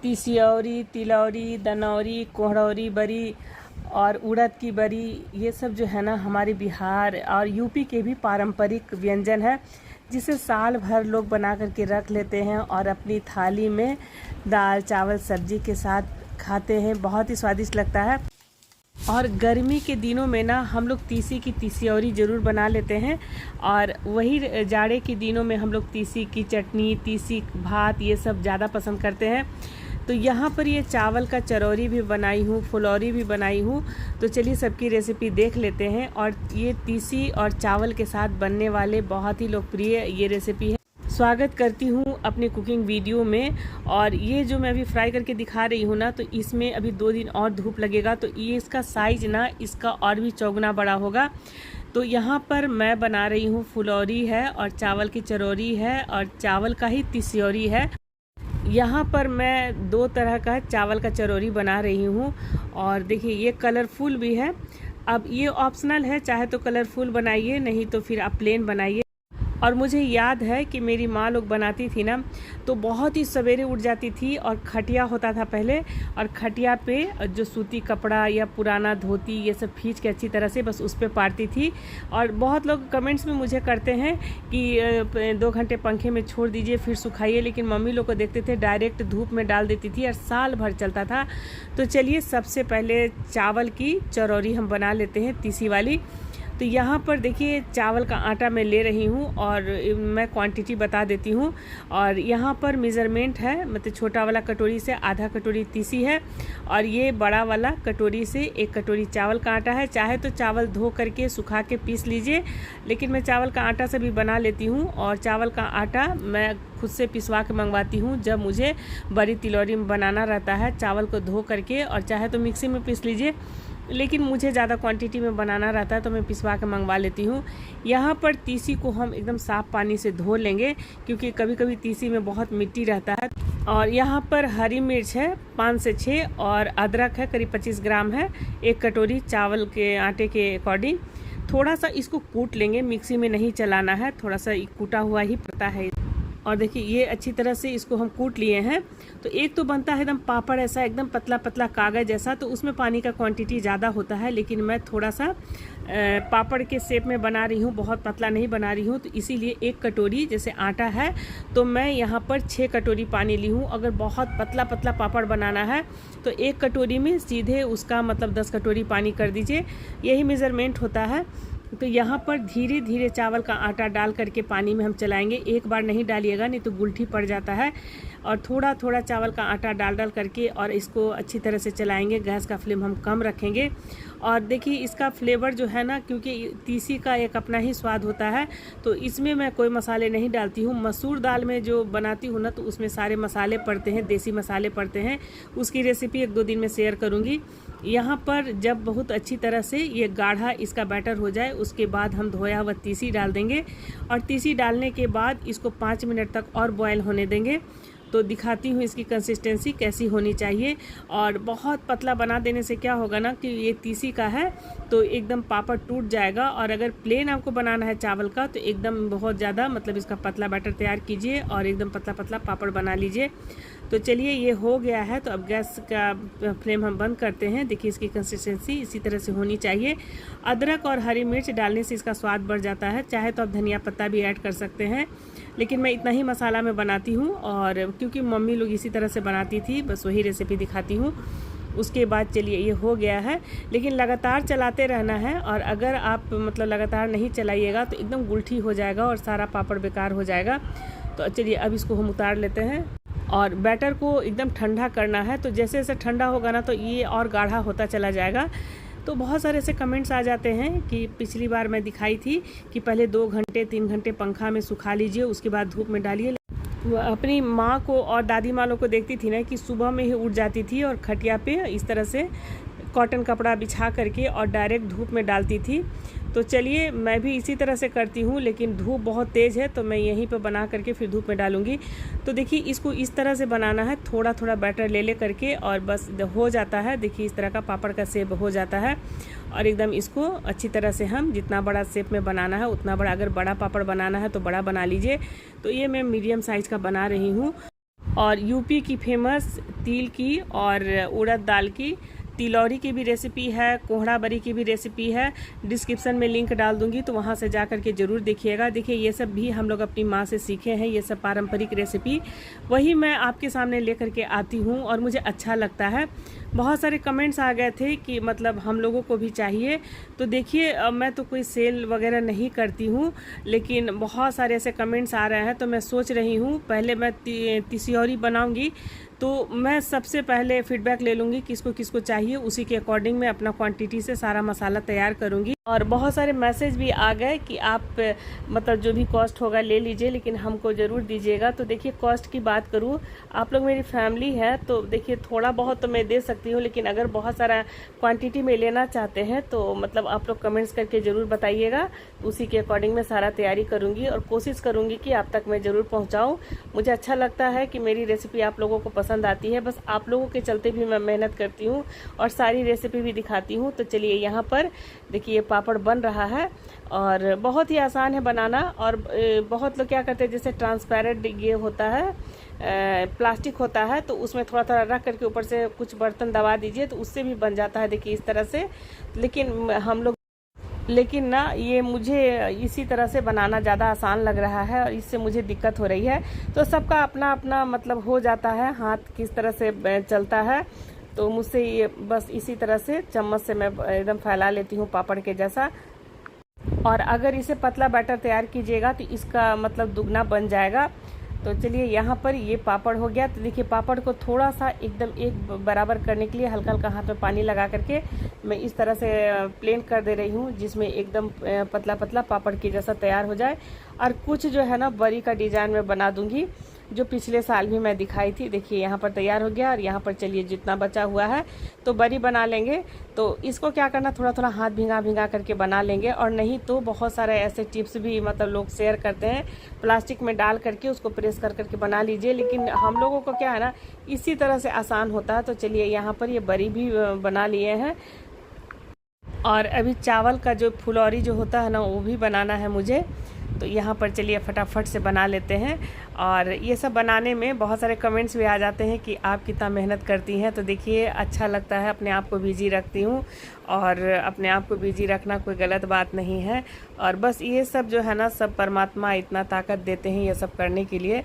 तीसियौरी, तिलौरी, दनौरी, कोहड़ौरी बरी और उड़द की बरी, ये सब जो है ना हमारे बिहार और यूपी के भी पारंपरिक व्यंजन है, जिसे साल भर लोग बना करके रख लेते हैं और अपनी थाली में दाल चावल सब्जी के साथ खाते हैं। बहुत ही स्वादिष्ट लगता है। और गर्मी के दिनों में ना हम लोग तीसी की तीसियौरी ज़रूर बना लेते हैं, और वही जाड़े के दिनों में हम लोग तीसी की चटनी, तीसी भात ये सब ज़्यादा पसंद करते हैं। तो यहाँ पर ये चावल का चरौरी भी बनाई हूँ, फुलौरी भी बनाई हूँ। तो चलिए सबकी रेसिपी देख लेते हैं। और ये तीसी और चावल के साथ बनने वाले बहुत ही लोकप्रिय ये रेसिपी है। स्वागत करती हूँ अपनी कुकिंग वीडियो में। और ये जो मैं अभी फ्राई करके दिखा रही हूँ ना, तो इसमें अभी 2 दिन और धूप लगेगा, तो ये इसका साइज़ ना इसका और भी चौगुना बड़ा होगा। तो यहाँ पर मैं बना रही हूँ फुलौरी है और चावल की चरौरी है और चावल का ही तीसियौरी है। यहाँ पर मैं 2 तरह का चावल का चरौरी बना रही हूँ। और देखिए ये कलरफुल भी है। अब ये ऑप्शनल है, चाहे तो कलरफुल बनाइए, नहीं तो फिर आप प्लेन बनाइए। और मुझे याद है कि मेरी माँ लोग बनाती थी ना, तो बहुत ही सवेरे उठ जाती थी और खटिया होता था पहले, और खटिया पे जो सूती कपड़ा या पुराना धोती ये सब खींच के अच्छी तरह से बस उस पर पारती थी। और बहुत लोग कमेंट्स में मुझे करते हैं कि 2 घंटे पंखे में छोड़ दीजिए फिर सुखाइए, लेकिन मम्मी लोग को देखते थे डायरेक्ट धूप में डाल देती थी और साल भर चलता था। तो चलिए सबसे पहले चावल की चरौरी हम बना लेते हैं, तीसी वाली। तो यहाँ पर देखिए चावल का आटा मैं ले रही हूँ और मैं क्वांटिटी बता देती हूँ। और यहाँ पर मेज़रमेंट है, मतलब छोटा वाला कटोरी से आधा कटोरी तीसी है, और ये बड़ा वाला कटोरी से 1 कटोरी चावल का आटा है। चाहे तो चावल धो करके सुखा के पीस लीजिए, लेकिन मैं चावल का आटा से भी बना लेती हूँ। और चावल का आटा मैं खुद से पिसवा के मंगवाती हूँ जब मुझे बड़ी तिलौरी में बनाना रहता है, चावल को धो करके। और चाहे तो मिक्सी में पीस लीजिए, लेकिन मुझे ज़्यादा क्वांटिटी में बनाना रहता है तो मैं पिसवा के मंगवा लेती हूँ। यहाँ पर तीसी को हम एकदम साफ़ पानी से धो लेंगे, क्योंकि कभी कभी तीसी में बहुत मिट्टी रहता है। और यहाँ पर हरी मिर्च है 5 से 6, और अदरक है करीब 25 ग्राम है, 1 कटोरी चावल के आटे के अकॉर्डिंग। थोड़ा सा इसको कूट लेंगे, मिक्सी में नहीं चलाना है, थोड़ा सा कूटा हुआ ही पड़ता है। और देखिए ये अच्छी तरह से इसको हम कूट लिए हैं। तो एक तो बनता है एकदम पापड़ ऐसा, एकदम पतला पतला कागज़ जैसा, तो उसमें पानी का क्वांटिटी ज़्यादा होता है, लेकिन मैं थोड़ा सा पापड़ के शेप में बना रही हूँ, बहुत पतला नहीं बना रही हूँ। तो इसीलिए 1 कटोरी जैसे आटा है तो मैं यहाँ पर 6 कटोरी पानी ली हूँ। अगर बहुत पतला पतला पापड़ बनाना है तो 1 कटोरी में सीधे उसका मतलब 10 कटोरी पानी कर दीजिए, यही मेज़रमेंट होता है। तो यहाँ पर धीरे धीरे चावल का आटा डाल करके पानी में हम चलाएंगे, एक बार नहीं डालिएगा नहीं तो गुलठी पड़ जाता है। और थोड़ा थोड़ा चावल का आटा डाल डाल करके और इसको अच्छी तरह से चलाएंगे। गैस का फ्लेम हम कम रखेंगे। और देखिए इसका फ्लेवर जो है ना, क्योंकि तीसी का एक अपना ही स्वाद होता है, तो इसमें मैं कोई मसाले नहीं डालती हूँ। मसूर दाल में जो बनाती हूँ ना, तो उसमें सारे मसाले पड़ते हैं, देसी मसाले पड़ते हैं। उसकी रेसिपी 1-2 दिन में शेयर करूँगी। यहाँ पर जब बहुत अच्छी तरह से ये गाढ़ा इसका बैटर हो जाए, उसके बाद हम धोया हुआ तीसी डाल देंगे। और तीसी डालने के बाद इसको 5 मिनट तक और बॉयल होने देंगे। तो दिखाती हूँ इसकी कंसिस्टेंसी कैसी होनी चाहिए। और बहुत पतला बना देने से क्या होगा ना, कि ये तीसी का है तो एकदम पापड़ टूट जाएगा। और अगर प्लेन आपको बनाना है चावल का तो एकदम बहुत ज़्यादा मतलब इसका पतला बैटर तैयार कीजिए और एकदम पतला पतला पापड़ बना लीजिए। तो चलिए ये हो गया है, तो अब गैस का फ्लेम हम बंद करते हैं। देखिए इसकी कंसिस्टेंसी इसी तरह से होनी चाहिए। अदरक और हरी मिर्च डालने से इसका स्वाद बढ़ जाता है, चाहे तो आप धनिया पत्ता भी ऐड कर सकते हैं, लेकिन मैं इतना ही मसाला में बनाती हूँ। और क्योंकि मम्मी लोग इसी तरह से बनाती थी, बस वही रेसिपी दिखाती हूँ। उसके बाद चलिए ये हो गया है, लेकिन लगातार चलाते रहना है। और अगर आप मतलब लगातार नहीं चलाइएगा तो एकदम गुलठी हो जाएगा और सारा पापड़ बेकार हो जाएगा। तो चलिए अब इसको हम उतार लेते हैं। और बैटर को एकदम ठंडा करना है, तो जैसे जैसे ठंडा होगा ना तो ये और गाढ़ा होता चला जाएगा। तो बहुत सारे ऐसे कमेंट्स आ जाते हैं कि पिछली बार मैं दिखाई थी कि पहले 2 घंटे 3 घंटे पंखा में सुखा लीजिए, उसके बाद धूप में डालिए। अपनी माँ को और दादी माँ लोग को देखती थी ना कि सुबह में ही उठ जाती थी और खटिया पे इस तरह से कॉटन कपड़ा बिछा करके और डायरेक्ट धूप में डालती थी। तो चलिए मैं भी इसी तरह से करती हूँ, लेकिन धूप बहुत तेज़ है तो मैं यहीं पे बना करके फिर धूप में डालूँगी। तो देखिए इसको इस तरह से बनाना है, थोड़ा थोड़ा बैटर ले करके और बस हो जाता है। देखिए इस तरह का पापड़ का शेप हो जाता है। और एकदम इसको अच्छी तरह से हम जितना बड़ा शेप में बनाना है उतना बड़ा, अगर बड़ा पापड़ बनाना है तो बड़ा बना लीजिए। तो ये मैं मीडियम साइज़ का बना रही हूँ। और यूपी की फेमस तिल की और उड़द दाल की तिलौरी की भी रेसिपी है, कोहड़ा बरी की भी रेसिपी है। डिस्क्रिप्शन में लिंक डाल दूंगी, तो वहाँ से जा कर के ज़रूर देखिएगा। देखिए ये सब भी हम लोग अपनी माँ से सीखे हैं, ये सब पारंपरिक रेसिपी वही मैं आपके सामने लेकर के आती हूँ और मुझे अच्छा लगता है। बहुत सारे कमेंट्स आ गए थे कि मतलब हम लोगों को भी चाहिए। तो देखिए मैं तो कोई सेल वगैरह नहीं करती हूँ, लेकिन बहुत सारे ऐसे कमेंट्स आ रहे हैं, तो मैं सोच रही हूँ पहले मैं तिसियोरी बनाऊँगी तो मैं सबसे पहले फीडबैक ले लूँगी किसको किसको चाहिए, उसी के अकॉर्डिंग मैं अपना क्वांटिटी से सारा मसाला तैयार करूँगी। और बहुत सारे मैसेज भी आ गए कि आप मतलब जो भी कॉस्ट होगा ले लीजिए, लेकिन हमको ज़रूर दीजिएगा। तो देखिए कॉस्ट की बात करूँ, आप लोग मेरी फैमिली है तो देखिए थोड़ा बहुत तो मैं दे सकती हूँ, लेकिन अगर बहुत सारा क्वांटिटी में लेना चाहते हैं तो मतलब आप लोग कमेंट्स करके ज़रूर बताइएगा, उसी के अकॉर्डिंग मैं सारा तैयारी करूँगी और कोशिश करूँगी कि आप तक मैं ज़रूर पहुँचाऊँ। मुझे अच्छा लगता है कि मेरी रेसिपी आप लोगों को पसंद आती है, बस आप लोगों के चलते भी मैं मेहनत करती हूँ और सारी रेसिपी भी दिखाती हूँ। तो चलिए यहाँ पर देखिए पापड़ बन रहा है और बहुत ही आसान है बनाना। और बहुत लोग क्या करते हैं, जैसे ट्रांसपेरेंट ये होता है प्लास्टिक होता है, तो उसमें थोड़ा थोड़ा रख करके ऊपर से कुछ बर्तन दबा दीजिए तो उससे भी बन जाता है, देखिए इस तरह से। लेकिन ना ये मुझे इसी तरह से बनाना ज़्यादा आसान लग रहा है और इससे मुझे दिक्कत हो रही है। तो सबका अपना अपना मतलब हो जाता है, हाथ किस तरह से चलता है। तो मुझसे ये बस इसी तरह से चम्मच से मैं एकदम फैला लेती हूँ पापड़ के जैसा। और अगर इसे पतला बैटर तैयार कीजिएगा तो इसका मतलब दुगना बन जाएगा। तो चलिए यहाँ पर ये पापड़ हो गया। तो देखिए पापड़ को थोड़ा सा एकदम एक बराबर करने के लिए हल्का हल्का हाथ में पानी लगा करके मैं इस तरह से प्लेन कर दे रही हूँ, जिसमें एकदम पतला पतला पापड़ की जैसा तैयार हो जाए। और कुछ जो है ना बरी का डिज़ाइन में बना दूंगी, जो पिछले साल भी मैं दिखाई थी। देखिए यहाँ पर तैयार हो गया और यहाँ पर चलिए जितना बचा हुआ है तो बरी बना लेंगे। तो इसको क्या करना, थोड़ा थोड़ा हाथ भिंगा भिंगा करके बना लेंगे। और नहीं तो बहुत सारे ऐसे टिप्स भी मतलब लोग शेयर करते हैं, प्लास्टिक में डाल करके उसको प्रेस कर करके बना लीजिए, लेकिन हम लोगों को क्या है ना इसी तरह से आसान होता है। तो चलिए यहाँ पर ये बरी भी बना लिए हैं। और अभी चावल का जो फुलौरी जो होता है ना वो भी बनाना है मुझे। तो यहाँ पर चलिए फटाफट से बना लेते हैं। और ये सब बनाने में बहुत सारे कमेंट्स भी आ जाते हैं कि आप कितना मेहनत करती हैं। तो देखिए अच्छा लगता है, अपने आप को बिजी रखती हूँ और अपने आप को बिजी रखना कोई गलत बात नहीं है। और बस ये सब जो है ना सब परमात्मा इतना ताकत देते हैं ये सब करने के लिए,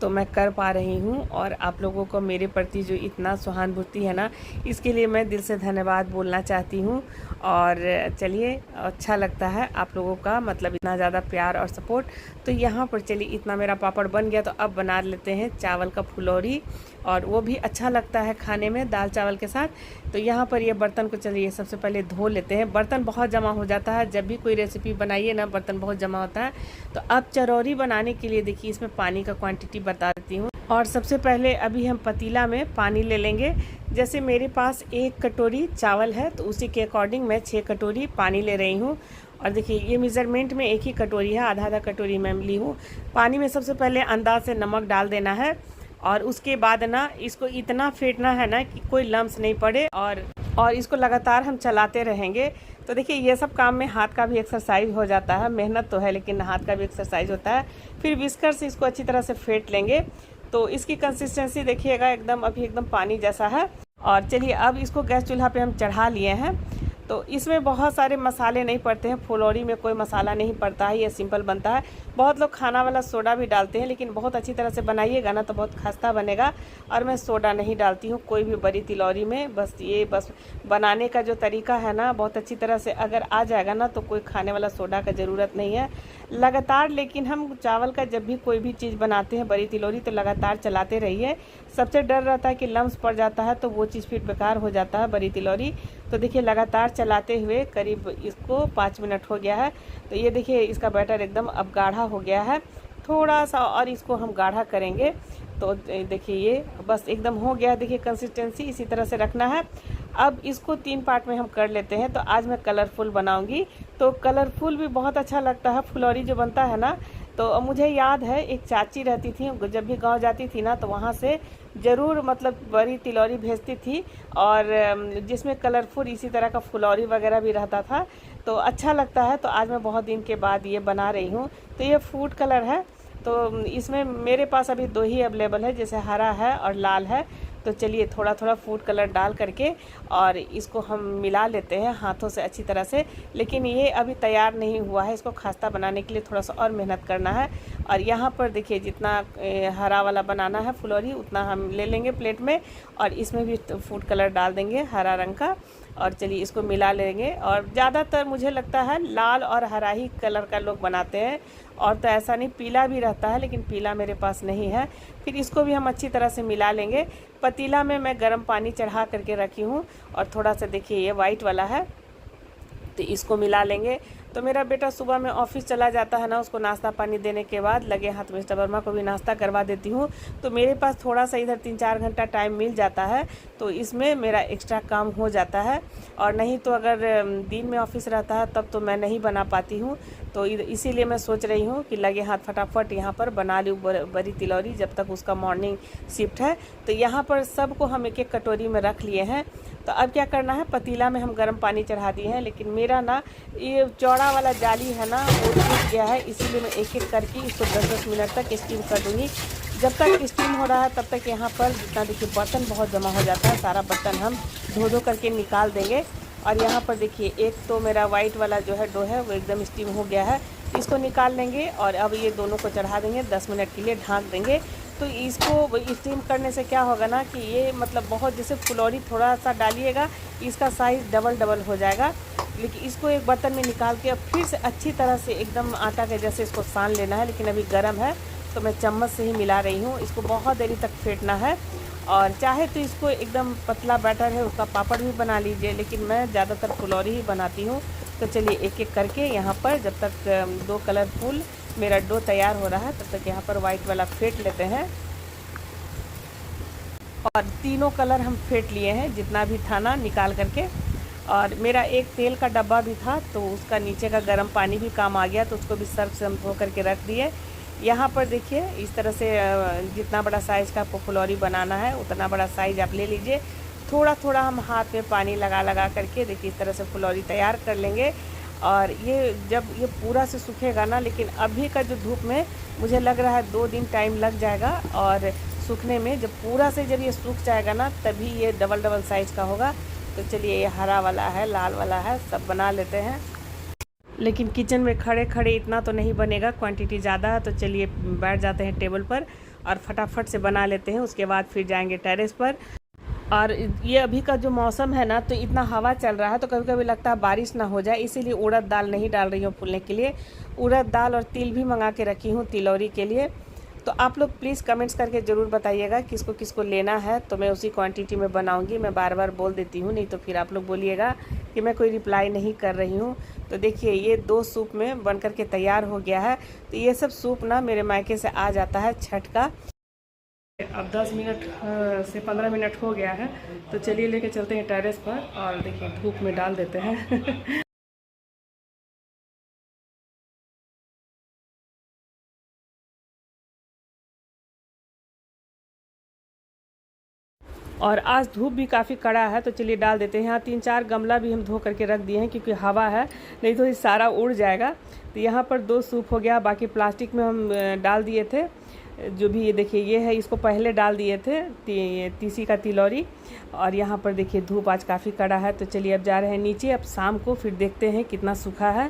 तो मैं कर पा रही हूँ। और आप लोगों को मेरे प्रति जो इतना सहानुभूति है ना, इसके लिए मैं दिल से धन्यवाद बोलना चाहती हूँ। और चलिए अच्छा लगता है आप लोगों का मतलब इतना ज़्यादा प्यार और सपोर्ट। तो यहाँ पर चलिए इतना मेरा पापड़ बन गया, तो अब बना लेते हैं चावल का फुलौरी, और वो भी अच्छा लगता है खाने में दाल चावल के साथ। तो यहाँ पर ये बर्तन को चलिए सबसे पहले धो लेते हैं। बर्तन बहुत जमा हो जाता है, जब भी कोई रेसिपी बनाइए ना बर्तन बहुत जमा होता है। तो अब चरौरी बनाने के लिए देखिए इसमें पानी का क्वांटिटी बता देती हूँ। और सबसे पहले अभी हम पतीला में पानी ले लेंगे। जैसे मेरे पास 1 कटोरी चावल है तो उसी के अकॉर्डिंग मैं 6 कटोरी पानी ले रही हूँ। और देखिए ये मेज़रमेंट में एक ही कटोरी है, आधा आधा कटोरी मैं ली हूँ। पानी में सबसे पहले अंदाज से नमक डाल देना है और उसके बाद ना इसको इतना फेंटना है ना कि कोई लम्स नहीं पड़े, और इसको लगातार हम चलाते रहेंगे। तो देखिए ये सब काम में हाथ का भी एक्सरसाइज हो जाता है, मेहनत तो है लेकिन हाथ का भी एक्सरसाइज होता है। फिर विस्कर से इसको अच्छी तरह से फेंट लेंगे। तो इसकी कंसिस्टेंसी देखिएगा एकदम अभी एकदम पानी जैसा है। और चलिए अब इसको गैस चूल्हा पे हम चढ़ा लिए हैं। तो इसमें बहुत सारे मसाले नहीं पड़ते हैं, फुलौरी में कोई मसाला नहीं पड़ता है, ये सिंपल बनता है। बहुत लोग खाना वाला सोडा भी डालते हैं, लेकिन बहुत अच्छी तरह से बनाइएगा ना तो बहुत खस्ता बनेगा। और मैं सोडा नहीं डालती हूँ कोई भी बड़ी तिलौरी में। बस बनाने का जो तरीका है ना बहुत अच्छी तरह से अगर आ जाएगा ना तो कोई खाने वाला सोडा का ज़रूरत नहीं है। लगातार लेकिन हम चावल का जब भी कोई भी चीज़ बनाते हैं बड़ी तिलौरी तो लगातार चलाते रहिए। सबसे डर रहता है कि लम्स पड़ जाता है तो वो चीज़ फिर बेकार हो जाता है बड़ी तिलौरी। तो देखिए लगातार चलाते हुए करीब इसको 5 मिनट हो गया है। तो ये देखिए इसका बैटर एकदम अब गाढ़ा हो गया है, थोड़ा सा और इसको हम गाढ़ा करेंगे। तो देखिए ये बस एकदम हो गया। देखिए कंसिस्टेंसी इसी तरह से रखना है। अब इसको 3 पार्ट में हम कर लेते हैं। तो आज मैं कलरफुल बनाऊंगी, तो कलरफुल भी बहुत अच्छा लगता है फुलौरी जो बनता है ना। तो मुझे याद है एक चाची रहती थी, जब भी गांव जाती थी ना तो वहाँ से ज़रूर मतलब बड़ी तिलौरी भेजती थी, और जिसमें कलरफुल इसी तरह का फुलौरी वगैरह भी रहता था। तो अच्छा लगता है। तो आज मैं बहुत दिन के बाद ये बना रही हूँ। तो ये फूड कलर है तो इसमें मेरे पास अभी 2 ही अवेलेबल है, जैसे हरा है और लाल है। तो चलिए थोड़ा थोड़ा फूड कलर डाल करके और इसको हम मिला लेते हैं हाथों से अच्छी तरह से। लेकिन ये अभी तैयार नहीं हुआ है, इसको खास्ता बनाने के लिए थोड़ा सा और मेहनत करना है। और यहाँ पर देखिए जितना हरा वाला बनाना है फुलौरी उतना हम ले लेंगे प्लेट में, और इसमें भी फूड कलर डाल देंगे हरा रंग का। और चलिए इसको मिला लेंगे। और ज़्यादातर मुझे लगता है लाल और हरा ही कलर का लोग बनाते हैं, और तो ऐसा नहीं, पीला भी रहता है, लेकिन पीला मेरे पास नहीं है। फिर इसको भी हम अच्छी तरह से मिला लेंगे। पतीला में मैं गर्म पानी चढ़ा करके रखी हूँ, और थोड़ा सा देखिए ये वाइट वाला है, तो इसको मिला लेंगे। तो मेरा बेटा सुबह में ऑफिस चला जाता है ना, उसको नाश्ता पानी देने के बाद लगे हाथ मिस्टर वर्मा को भी नाश्ता करवा देती हूँ। तो मेरे पास थोड़ा सा इधर 3-4 घंटा टाइम मिल जाता है, तो इसमें मेरा एक्स्ट्रा काम हो जाता है। और नहीं तो अगर दिन में ऑफिस रहता है तब तो मैं नहीं बना पाती हूँ। तो इसीलिए मैं सोच रही हूँ कि लगे हाथ फटाफट यहाँ पर बना लूँ बड़ी तिलौरी, जब तक उसका मॉर्निंग शिफ्ट है। तो यहाँ पर सबको हम एक एक कटोरी में रख लिए हैं। तो अब क्या करना है, पतीला में हम गर्म पानी चढ़ा दिए हैं, लेकिन मेरा ना ये चौड़ा वाला जाली है ना वो टूट गया है, इसीलिए मैं एक एक करके इसको 10-10 मिनट तक स्टीम कर दूँगी। जब तक स्टीम हो रहा है तब तक यहाँ पर जितना देखिए बर्तन बहुत जमा हो जाता है, सारा बर्तन हम धो करके निकाल देंगे। और यहाँ पर देखिए एक तो मेरा वाइट वाला जो है डो है वो एकदम स्टीम हो गया है, इसको निकाल लेंगे। और अब ये दोनों को चढ़ा देंगे, 10 मिनट के लिए ढाँक देंगे। तो इसको स्टीम करने से क्या होगा ना कि ये मतलब बहुत, जैसे फुलौरी थोड़ा सा डालिएगा इसका साइज़ डबल हो जाएगा। लेकिन इसको एक बर्तन में निकाल के अब फिर से अच्छी तरह से एकदम आटा के जैसे इसको सान लेना है। लेकिन अभी गर्म है तो मैं चम्मच से ही मिला रही हूँ। इसको बहुत देरी तक फेंटना है, और चाहे तो इसको एकदम पतला बैटर है उसका पापड़ भी बना लीजिए, लेकिन मैं ज़्यादातर फुलौरी ही बनाती हूँ। तो चलिए एक एक करके यहाँ पर जब तक 2 कलरफुल मेरा डो तैयार हो रहा है तब तक यहाँ पर वाइट वाला फेंट लेते हैं। और तीनों कलर हम फेंट लिए हैं, जितना भी था ना निकाल करके। और मेरा एक तेल का डब्बा भी था, तो उसका नीचे का गर्म पानी भी काम आ गया, तो उसको भी सर्फ से हम धो करके रख दिए। यहाँ पर देखिए इस तरह से जितना बड़ा साइज़ का आपको फुलौरी बनाना है उतना बड़ा साइज़ आप ले लीजिए। थोड़ा थोड़ा हम हाथ में पानी लगा करके देखिए इस तरह से फुलौरी तैयार कर लेंगे। और ये जब ये पूरा से सूखेगा ना, लेकिन अभी का जो धूप में मुझे लग रहा है 2 दिन टाइम लग जाएगा, और सूखने में जब पूरा से जब ये सूख जाएगा ना तभी ये डबल साइज़ का होगा। तो चलिए ये हरा वाला है, लाल वाला है, सब बना लेते हैं। लेकिन किचन में खड़े खड़े इतना तो नहीं बनेगा, क्वांटिटी ज़्यादा है। तो चलिए बैठ जाते हैं टेबल पर और फटाफट से बना लेते हैं, उसके बाद फिर जाएंगे टेरेस पर। और ये अभी का जो मौसम है ना, तो इतना हवा चल रहा है तो कभी कभी लगता है बारिश ना हो जाए, इसीलिए उड़द दाल नहीं डाल रही हूँ फूलने के लिए। उड़द दाल और तिल भी मंगा के रखी हूँ तिलौरी के लिए। तो आप लोग प्लीज़ कमेंट्स करके ज़रूर बताइएगा किसको किसको लेना है, तो मैं उसी क्वांटिटी में बनाऊंगी। मैं बार बार बोल देती हूँ, नहीं तो फिर आप लोग बोलिएगा कि मैं कोई रिप्लाई नहीं कर रही हूँ। तो देखिए ये 2 सूप में बन करके तैयार हो गया है। तो ये सब सूप ना मेरे मायके से आ जाता है छठ का। अब 10 मिनट से 15 मिनट हो गया है, तो चलिए लेके चलते हैं टेरेस पर और देखिए धूप में डाल देते हैं। और आज धूप भी काफ़ी कड़ा है, तो चलिए डाल देते हैं। यहाँ 3-4 गमला भी हम धो करके रख दिए हैं, क्योंकि हवा है, नहीं तो ये सारा उड़ जाएगा। तो यहाँ पर 2 सूप हो गया, बाकी प्लास्टिक में हम डाल दिए थे। जो भी ये देखिए ये है, इसको पहले डाल दिए थे तीसी का तिलौरी। और यहाँ पर देखिए धूप आज काफ़ी कड़ा है, तो चलिए अब जा रहे हैं नीचे। अब शाम को फिर देखते हैं कितना सूखा है,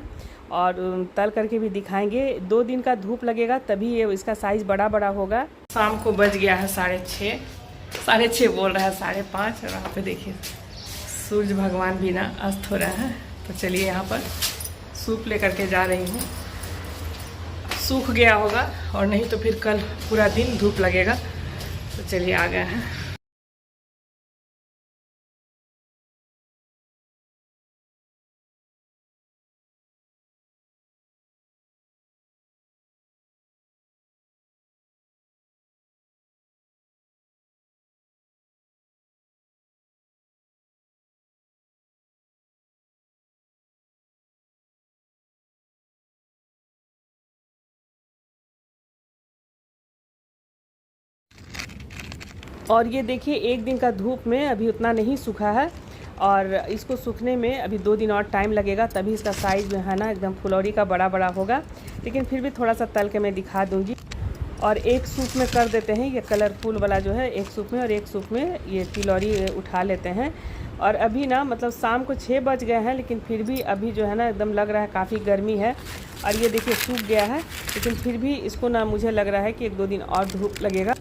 और तल करके भी दिखाएंगे। 2 दिन का धूप लगेगा तभी ये इसका साइज़ बड़ा होगा। शाम को बज गया है 6:30 बोल रहा है, 5:30। और वहाँ पे देखिए सूरज भगवान भी ना अस्त हो रहा है। तो चलिए यहाँ पर सूप लेकर के जा रही हूँ। सूख गया होगा, और नहीं तो फिर कल पूरा दिन धूप लगेगा। तो चलिए आ गए हैं। और ये देखिए 1 दिन का धूप में अभी उतना नहीं सूखा है, और इसको सूखने में अभी 2 दिन और टाइम लगेगा, तभी इसका साइज़ जो है ना एकदम फुलौरी का बड़ा होगा। लेकिन फिर भी थोड़ा सा तल के मैं दिखा दूँगी। और एक सूप में कर देते हैं, ये कलरफुल वाला जो है एक सूप में, और एक सूप में ये तिलौरी उठा लेते हैं। और अभी ना मतलब शाम को 6 बज गए हैं, लेकिन फिर भी अभी जो है ना एकदम लग रहा है काफ़ी गर्मी है। और ये देखिए सूख गया है, लेकिन फिर भी इसको ना मुझे लग रहा है कि 1-2 दिन और धूप लगेगा।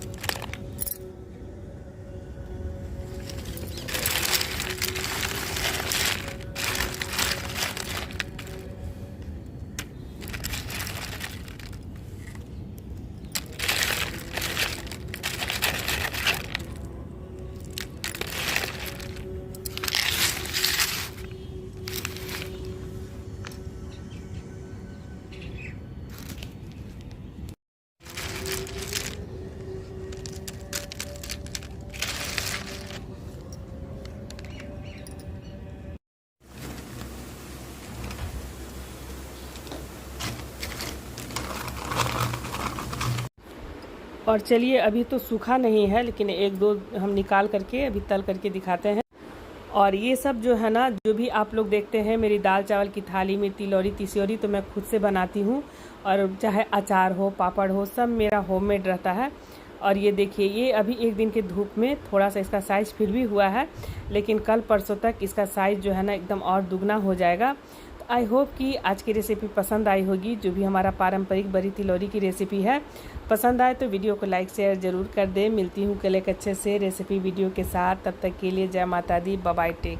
और चलिए अभी तो सूखा नहीं है, लेकिन 1-2 हम निकाल करके अभी तल करके दिखाते हैं। और ये सब जो है ना, जो भी आप लोग देखते हैं मेरी दाल चावल की थाली में तिलौरी तिसियोरी, तो मैं खुद से बनाती हूँ। और चाहे अचार हो, पापड़ हो, सब मेरा होममेड रहता है। और ये देखिए, ये अभी 1 दिन के धूप में थोड़ा सा इसका साइज़ फिर भी हुआ है, लेकिन कल परसों तक इसका साइज़ जो है ना एकदम और दुगना हो जाएगा। तो आई होप कि आज की रेसिपी पसंद आई होगी, जो भी हमारा पारंपरिक बड़ी तिलौरी की रेसिपी है। पसंद आए तो वीडियो को लाइक शेयर ज़रूर कर दें। मिलती हूँ कल एक अच्छे से रेसिपी वीडियो के साथ, तब तक के लिए जय माता दी, बाय बाय, टेक।